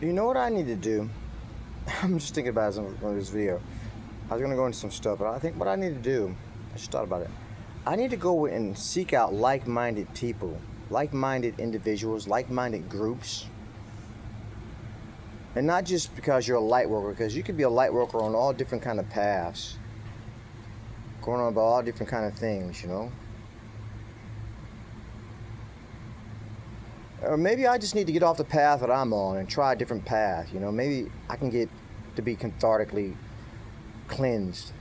You know what I need to do? I'm just thinking about it on this video. I was gonna go into some stuff, but I think what I need to do, I just thought about it. I need to go and seek out like-minded people, like-minded individuals, like-minded groups. And not just because you're a light worker, because you could be a light worker on all different kind of paths. Going on about all different kind of things, you know? Or maybe I just need to get off the path that I'm on and try a different path, you know? Maybe I can get to be cathartically cleansed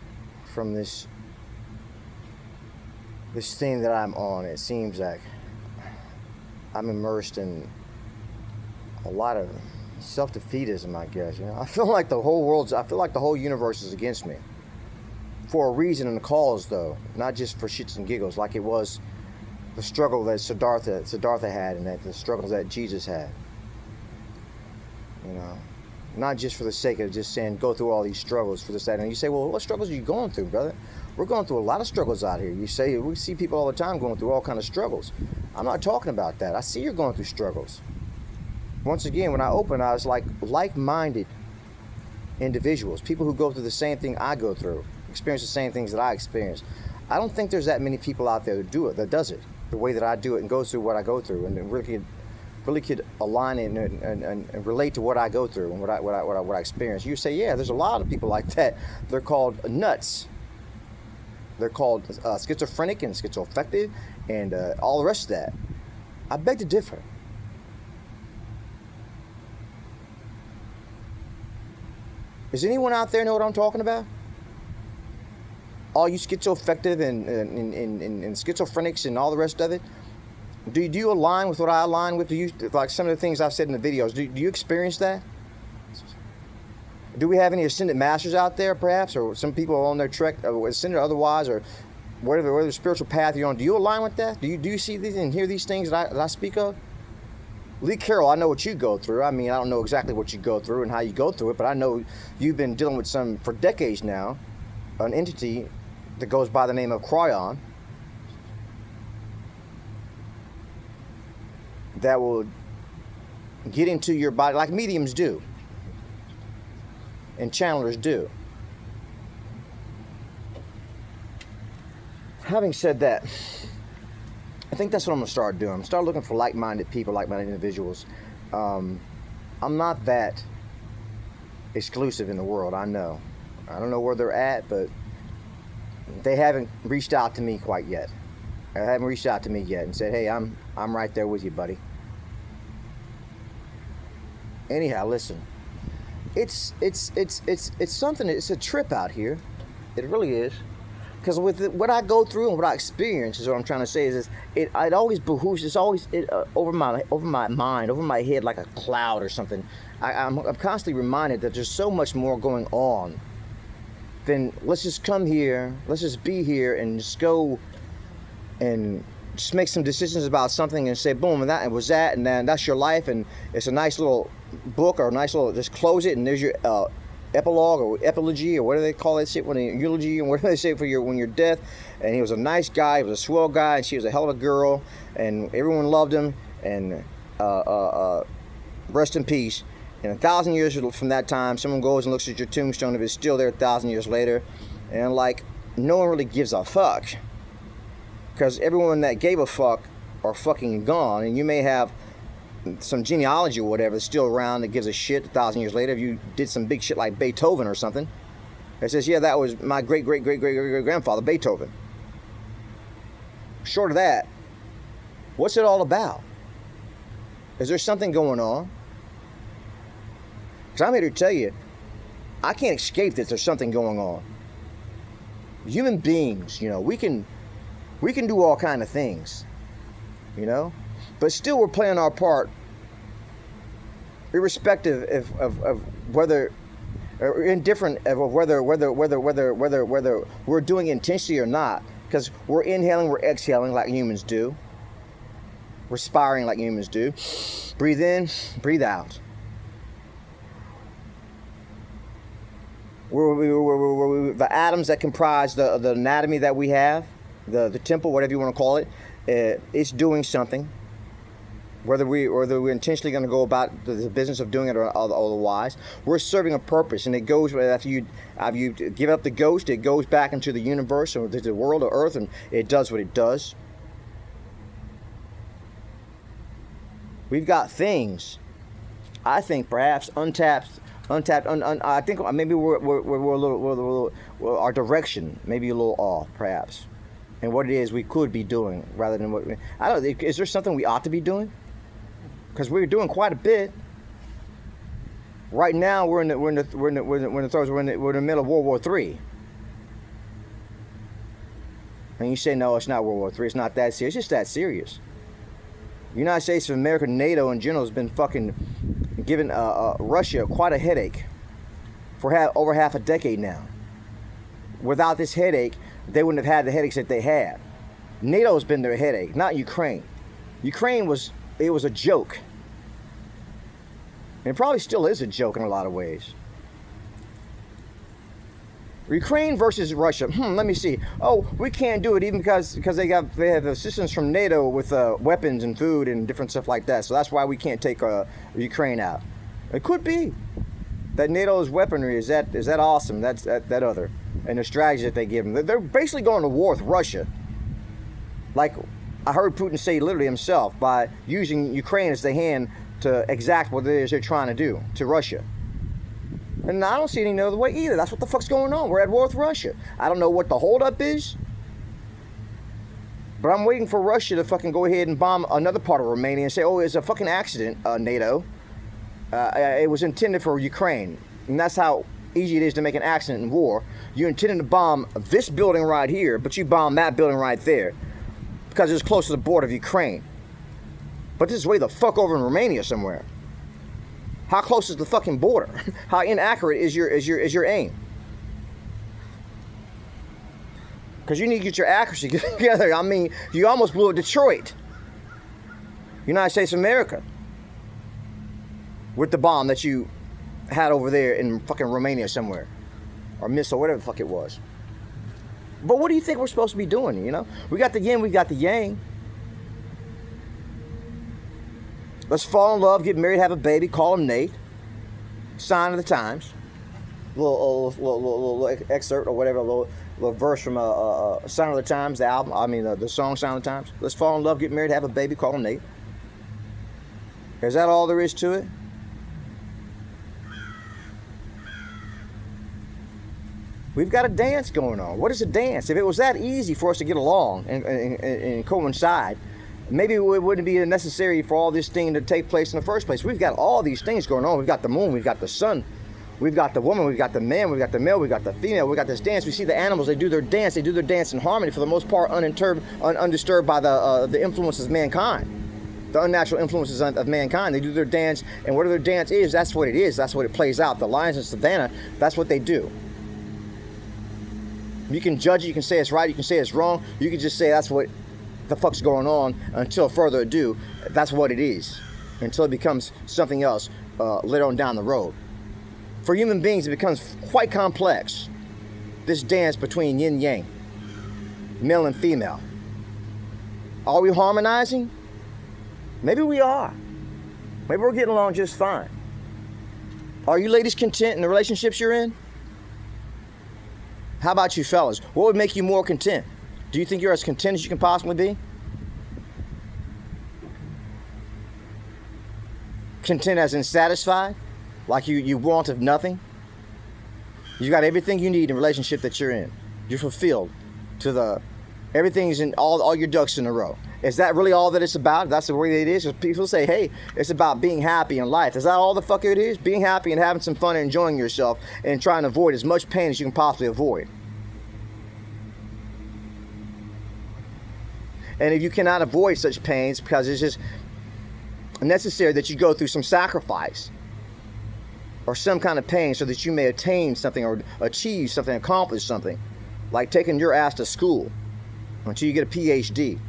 from this thing that I'm on. It seems like I'm immersed in a lot of self-defeatism, I guess. You know, I feel like the whole universe is against me. For a reason and a cause, though, not just for shits and giggles, like it was the struggle that Siddhartha had, and that the struggles that Jesus had. You know, not just for the sake of just saying go through all these struggles for this, that, and you say, well, what struggles are you going through, brother? We're going through a lot of struggles out here. You say we see people all the time going through all kind of struggles. I'm not talking about that. I see you're going through struggles. Once again, when I opened, I was like-minded individuals, people who go through the same thing I go through, experience the same things that I experience. I don't think there's that many people out there that does it the way that I do it and goes through what I go through, and really could align and relate to what I go through and what I experience. You say, yeah, there's a lot of people like that. They're called nuts. They're called schizophrenic and schizoaffective and all the rest of that. I beg to differ. Does anyone out there know what I'm talking about? All you schizoaffective and schizophrenics and all the rest of it? Do you align with what I align with? Do you, like some of the things I've said in the videos, do you experience that? Do we have any ascended masters out there, perhaps? Or some people on their trek, ascended or otherwise, or whatever spiritual path you're on? Do you align with that? Do you see these and hear these things that I speak of? Lee Carroll, I know what you go through. I mean, I don't know exactly what you go through and how you go through it, but I know you've been dealing with for decades now, an entity that goes by the name of Cryon that will get into your body like mediums do and channelers do. Having said that, I think that's what I'm going to start doing. I'm going to start looking for like-minded people, like-minded individuals. I'm not that exclusive in the world, I know. I don't know where they're at, but they haven't reached out to me quite yet. They haven't reached out to me yet and said, hey, I'm right there with you, buddy. Anyhow, listen. It's something, it's a trip out here. It really is. Because with what I go through and what I experience is what I'm trying to say is it always behooves, it's always over my mind, over my head like a cloud or something. I'm constantly reminded that there's so much more going on than let's just come here, let's just be here and just go and just make some decisions about something and say boom, and that and was that, and then that's your life, and it's a nice little book or a nice little, just close it and there's your epilogue or epilogy or whatever they call that shit, when eulogy and whatever they say for when you're death. And he was a nice guy, he was a swell guy, and she was a hell of a girl, and everyone loved him, and rest in peace. And 1,000 years from that time, someone goes and looks at your tombstone, if it's still there 1,000 years later, and like no one really gives a fuck, because everyone that gave a fuck are fucking gone. And you may have some genealogy or whatever that's still around that gives a shit 1,000 years later. If you did some big shit like Beethoven or something, it says, yeah, that was my great grandfather Beethoven. Short of that, what's it all about? Is there something going on? Because I'm here to tell you, I can't escape that there's something going on. Human beings, you know, we can do all kind of things, you know, but still we're playing our part, irrespective of whether, or indifferent of whether we're doing it intentionally or not. Because we're inhaling, we're exhaling like humans do. We're respiring like humans do. Breathe in, breathe out. We're the atoms that comprise the anatomy that we have, the temple, whatever you want to call it, it's doing something. whether we're intentionally going to go about the business of doing it or otherwise. We're serving a purpose, and it goes after you give up the ghost. It goes back into the universe or the world of Earth, and it does what it does. We've got things, I think, perhaps untapped. I think maybe we're a little, our direction maybe a little off, perhaps, and what it is we could be doing rather than what I don't. Is there something we ought to be doing? Because we're doing quite a bit. Right now, we're in the middle of World War III. And you say, no, it's not World War III. It's not that serious. It's just that serious. The United States of America, NATO in general, has been fucking giving Russia quite a headache for over half a decade now. Without this headache, they wouldn't have had the headaches that they had. NATO has been their headache, not Ukraine. Ukraine was a joke. And it probably still is a joke in a lot of ways. Ukraine versus Russia. Let me see. Oh, we can't do it even because they have assistance from NATO with weapons and food and different stuff like that. So that's why we can't take Ukraine out. It could be that NATO's weaponry is that awesome. That's that other and the strategy that they give them. They're basically going to war with Russia. Like I heard Putin say literally himself, by using Ukraine as the hand to exact what it is they're trying to do to Russia. And I don't see any other way either. That's what the fuck's going on. We're at war with Russia. I don't know what the holdup is, but I'm waiting for Russia to fucking go ahead and bomb another part of Romania and say, oh, it's a fucking accident, NATO. It was intended for Ukraine. And that's how easy it is to make an accident in war. You intended to bomb this building right here, but you bombed that building right there because it's close to the border of Ukraine. But this is way the fuck over in Romania somewhere. How close is the fucking border? How inaccurate is your aim? Because you need to get your accuracy together. I mean, you almost blew Detroit, United States of America, with the bomb that you had over there in fucking Romania somewhere, or missile, whatever the fuck it was. But what do you think we're supposed to be doing? You know, we got the yin, we got the yang. Let's fall in love, get married, have a baby, call him Nate. Sign of the times. Little excerpt or whatever, a little verse from Sign of the Times, the album. I mean, the song Sign of the Times. Let's fall in love, get married, have a baby, call him Nate. Is that all there is to it? We've got a dance going on. What is a dance? If it was that easy for us to get along and coincide, maybe it wouldn't be necessary for all this thing to take place in the first place. We've got all these things going on. We've got the moon, we've got the sun, we've got the woman, we've got the man, we've got the male, we've got the female, we've got this dance. We see the animals, they do their dance in harmony, for the most part undisturbed by the influences of mankind, the unnatural influences of mankind. They do their dance, and whatever their dance is, that's what it is, that's what it plays out. The lions in savannah, that's what they do. You can judge it, you can say it's right, you can say it's wrong, you can just say that's what the fuck's going on. Until further ado, that's what it is, until it becomes something else later on down the road. For human beings, it becomes quite complex, this dance between yin yang, male and female. Are we harmonizing? Maybe we are. Maybe we're getting along just fine. Are you ladies content in the relationships you're in? How about you fellas? What would make you more content? Do you think you're as content as you can possibly be? Content as in satisfied? Like you want of nothing? You got everything you need in the relationship that you're in. You're fulfilled to everything's in all your ducks in a row. Is that really all that it's about? That's the way it is? Because people say, hey, it's about being happy in life. Is that all the fuck it is? Being happy and having some fun and enjoying yourself and trying to avoid as much pain as you can possibly avoid. And if you cannot avoid such pains because it's just necessary that you go through some sacrifice or some kind of pain so that you may attain something or achieve something, accomplish something, like taking your ass to school until you get a PhD.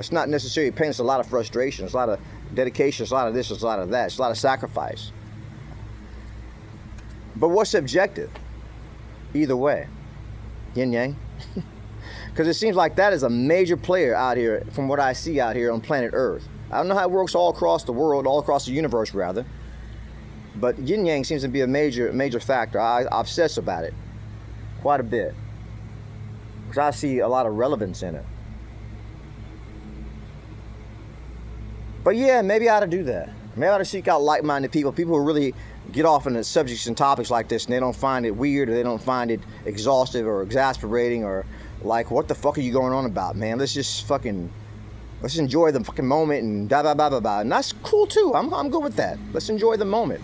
It's not necessarily pain, it's a lot of frustration, it's a lot of dedication, it's a lot of this, it's a lot of that, it's a lot of sacrifice. But what's subjective? Either way. Yin yang. Because it seems like that is a major player out here from what I see out here on planet Earth. I don't know how it works all across the world, all across the universe rather. But yin yang seems to be a major factor. I obsess about it quite a bit. Because I see a lot of relevance in it. But yeah, maybe I ought to do that. Maybe I ought to seek out like-minded people who really get off into subjects and topics like this and they don't find it weird or they don't find it exhaustive or exasperating or like, what the fuck are you going on about, man? Let's enjoy the fucking moment and blah, blah, blah, blah, blah. And that's cool too. I'm good with that. Let's enjoy the moment.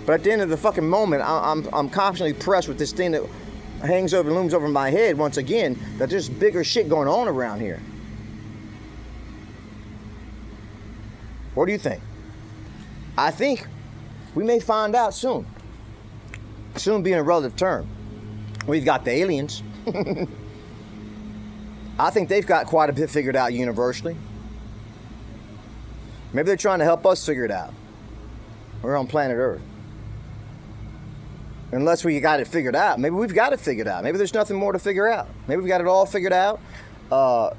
But at the end of the fucking moment, I'm constantly pressed with this thing that hangs over, looms over my head once again, that there's bigger shit going on around here. What do you think? I think we may find out soon. Soon being a relative term. We've got the aliens. I think they've got quite a bit figured out universally. Maybe they're trying to help us figure it out. We're on planet Earth. Unless we got it figured out. Maybe we've got it figured out. Maybe there's nothing more to figure out. Maybe we've got it all figured out. We're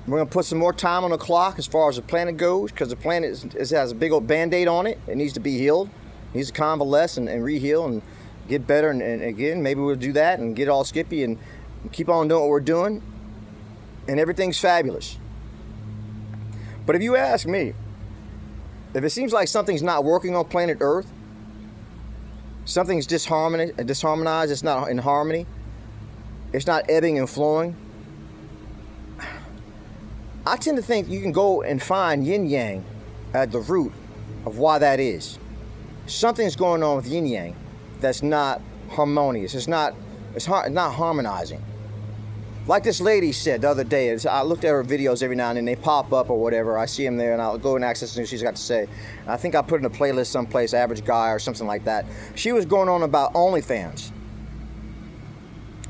going to put some more time on the clock as far as the planet goes, because the planet has a big old Band-Aid on it. It needs to be healed. It needs to convalesce and re-heal and get better. And again, maybe we'll do that and get all skippy and keep on doing what we're doing. And everything's fabulous. But if you ask me, if it seems like something's not working on planet Earth, something's disharmonized, it's not in harmony, it's not ebbing and flowing, I tend to think you can go and find yin yang at the root of why that is. Something's going on with yin yang that's not harmonious. It's not harmonizing. Like this lady said the other day, I looked at her videos every now and then, they pop up or whatever. I see them there and I'll go and access what she's got to say. And I think I put in a playlist someplace, Average Guy or something like that. She was going on about OnlyFans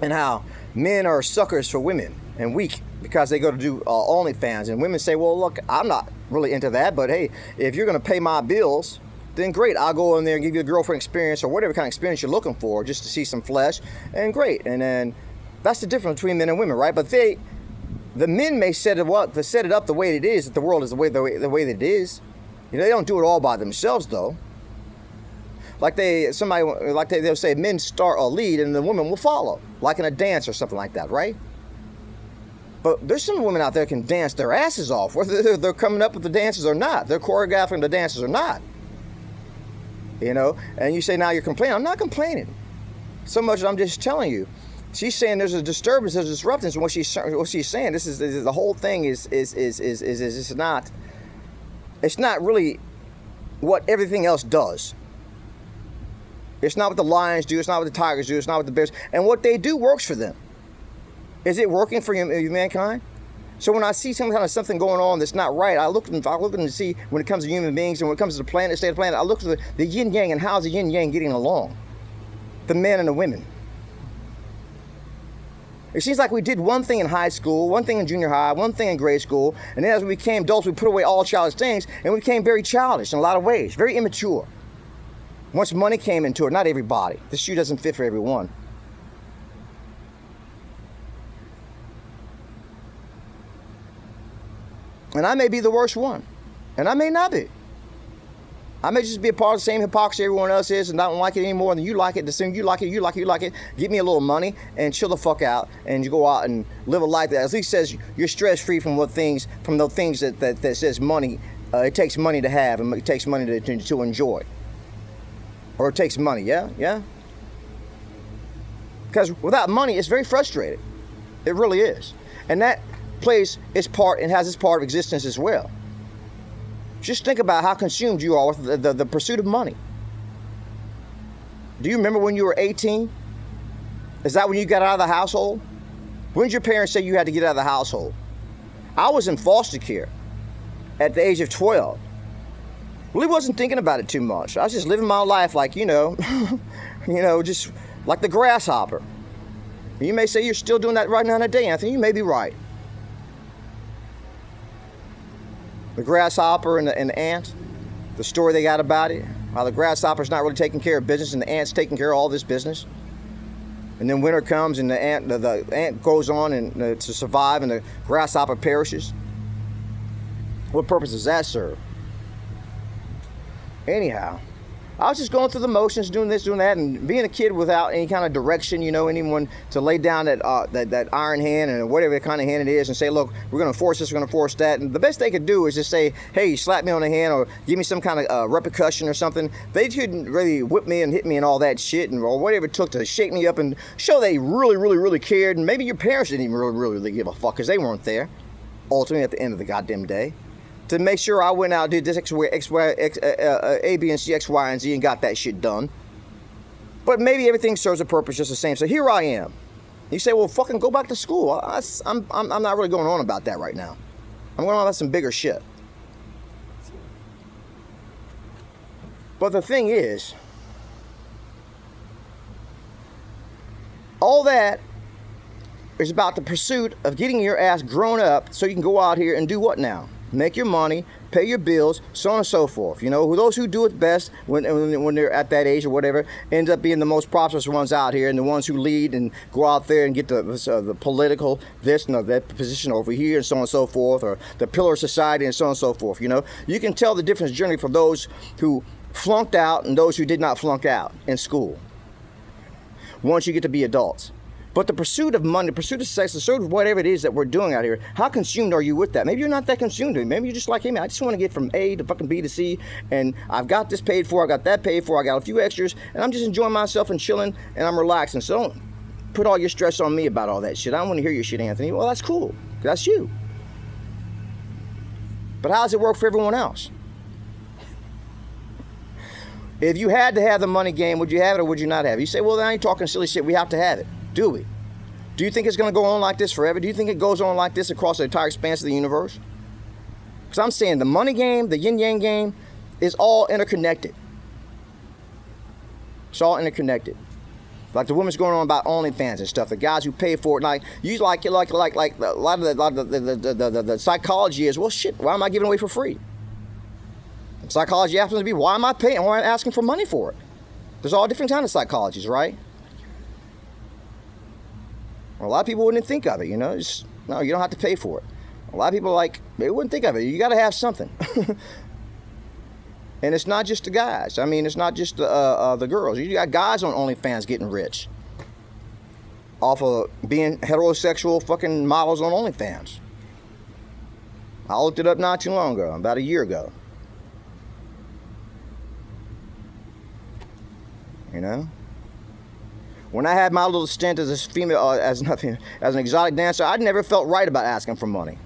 and how men are suckers for women and weak because they go to do OnlyFans. And women say, well, look, I'm not really into that, but hey, if you're going to pay my bills, then great, I'll go in there and give you a girlfriend experience or whatever kind of experience you're looking for just to see some flesh, and great. And then that's the difference between men and women, right? But the men may set it up the way it is, that the world is the way that it is. You know, they don't do it all by themselves, though. They'll say men start a lead and the woman will follow, like in a dance or something like that, right? But there's some women out there can dance their asses off, whether they're coming up with the dances or not. They're choreographing the dances or not. You know, and you say now you're complaining. I'm not complaining so much as I'm just telling you. She's saying there's a disturbance, there's a disruption in what she's saying. This is the whole thing is it's not really what everything else does. It's not what the lions do. It's not what the tigers do. It's not what the bears. And what they do works for them. Is it working for mankind? So when I see some kind of something going on that's not right, I look to see when it comes to human beings and when it comes to the planet, the state of the planet, I look to the yin yang and how's the yin yang getting along, the men and the women. It seems like we did one thing in high school, one thing in junior high, one thing in grade school, and then as we became adults, we put away all childish things, and we became very childish in a lot of ways, very immature. Once money came into it, not everybody. The shoe doesn't fit for everyone. And I may be the worst one, and I may not be. I may just be a part of the same hypocrisy everyone else is and don't like it any more than you like it. The same you like it. Give me a little money and chill the fuck out, and you go out and live a life that at least says you're stress free from the things that says money. It takes money to have, and it takes money to enjoy. Or it takes money, yeah. Because without money, it's very frustrating. It really is, and that plays its part and has its part of existence as well. Just think about how consumed you are with the pursuit of money. Do you remember when you were 18? Is that when you got out of the household? When did your parents say you had to get out of the household? I was in foster care at the age of 12. Really wasn't thinking about it too much. I was just living my life like, just like the grasshopper. You may say you're still doing that right now today, Anthony. You may be right. The grasshopper and the ant, the story they got about it, how the grasshopper's not really taking care of business and the ant's taking care of all this business. And then winter comes and the ant goes on and to survive, and the grasshopper perishes. What purpose does that serve? Anyhow, I was just going through the motions, doing this, doing that, and being a kid without any kind of direction, anyone to lay down that iron hand and whatever kind of hand it is and say, look, we're going to force this, we're going to force that. And the best they could do is just say, hey, you slap me on the hand or give me some kind of repercussion or something. They couldn't really whip me and hit me and all that shit or whatever it took to shake me up and show they really, really, really cared. And maybe your parents didn't even really, really, really give a fuck because they weren't there, ultimately at the end of the goddamn day, to make sure I went out, did this A, B, and C, X, Y, and Z, and got that shit done. But maybe everything serves a purpose just the same. So here I am. You say, well, fucking go back to school. I'm not really going on about that right now. I'm going on about some bigger shit. But the thing is, all that is about the pursuit of getting your ass grown up so you can go out here and do what now? Make your money, pay your bills, so on and so forth. Those who do it best when they're at that age or whatever end up being the most prosperous ones out here, and the ones who lead and go out there and get the political this and that position over here and so on and so forth, or the pillar of society and so on and so forth. You can tell the difference generally for those who flunked out and those who did not flunk out in school once you get to be adults. But the pursuit of money, the pursuit of sex, the pursuit of whatever it is that we're doing out here, how consumed are you with that? Maybe you're not that consumed. Maybe you're just like, hey man, I just want to get from A to fucking B to C, and I've got this paid for, I got that paid for, I got a few extras, and I'm just enjoying myself and chilling, and I'm relaxing. So don't put all your stress on me about all that shit. I don't want to hear your shit, Anthony. Well, that's cool. That's you. But how does it work for everyone else? If you had to have the money game, would you have it or would you not have it? You say, well, then I ain't talking silly shit. We have to have it. Do we? Do you think it's going to go on like this forever? Do you think it goes on like this across the entire expanse of the universe? Because I'm saying the money game, the yin-yang game, is all interconnected. It's all interconnected. Like the women's going on about OnlyFans and stuff. The guys who pay for it, like you like a lot of the psychology is, well, shit. Why am I giving away for free? Psychology happens to be, why am I paying? Why am I asking for money for it? There's all different kinds of psychologies, right? Well, a lot of people wouldn't think of it, no, you don't have to pay for it. A lot of people they wouldn't think of it. You got to have something. And it's not just the guys. It's not just the girls. You got guys on OnlyFans getting rich off of being heterosexual fucking models on OnlyFans. I looked it up not too long ago, about a year ago. When I had my little stint as a female, as an exotic dancer, I never felt right about asking for money.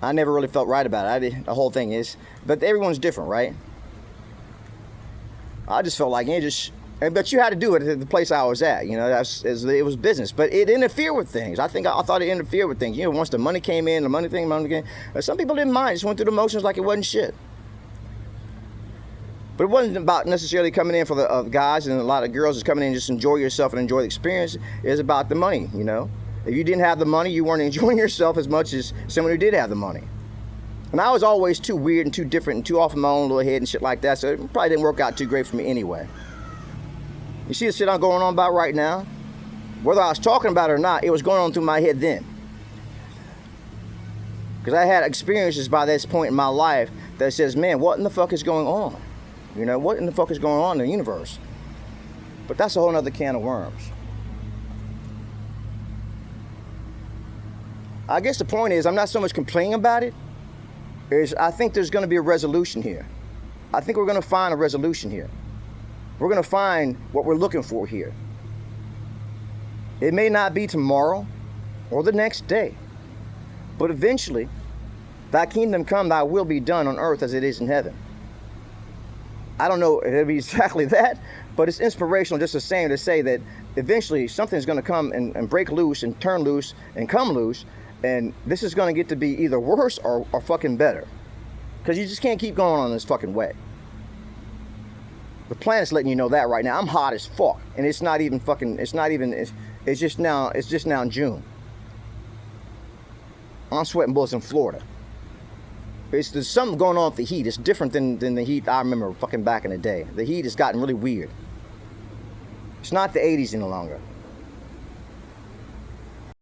I never really felt right about it. The whole thing is, but everyone's different, right? I just felt like but you had to do it at the place I was at. It was business, but it interfered with things. I thought it interfered with things. Once the money came in, the money came. Some people didn't mind. Just went through the motions like it wasn't shit. But it wasn't about necessarily coming in for the guys, and a lot of girls is coming in just enjoy yourself and enjoy the experience. It's about the money, If you didn't have the money, you weren't enjoying yourself as much as someone who did have the money. And I was always too weird and too different and too off in my own little head and shit like that, so it probably didn't work out too great for me anyway. You see the shit I'm going on about right now? Whether I was talking about it or not, it was going on through my head then. Because I had experiences by this point in my life that says, man, what in the fuck is going on? What in the fuck is going on in the universe? But that's a whole nother can of worms. I guess the point is, I'm not so much complaining about it, I think there's going to be a resolution here. I think we're going to find a resolution here. We're going to find what we're looking for here. It may not be tomorrow or the next day, but eventually, thy kingdom come, thy will be done on earth as it is in heaven. I don't know if it'll be exactly that, but it's inspirational just the same to say that eventually something's going to come and break loose and turn loose and come loose, and this is going to get to be either worse or fucking better. Because you just can't keep going on this fucking way. The planet's letting you know that right now. I'm hot as fuck, and it's just now June. I'm sweating bullets in Florida. There's something going on with the heat. It's different than the heat I remember fucking back in the day. The heat has gotten really weird. It's not the 80s any longer.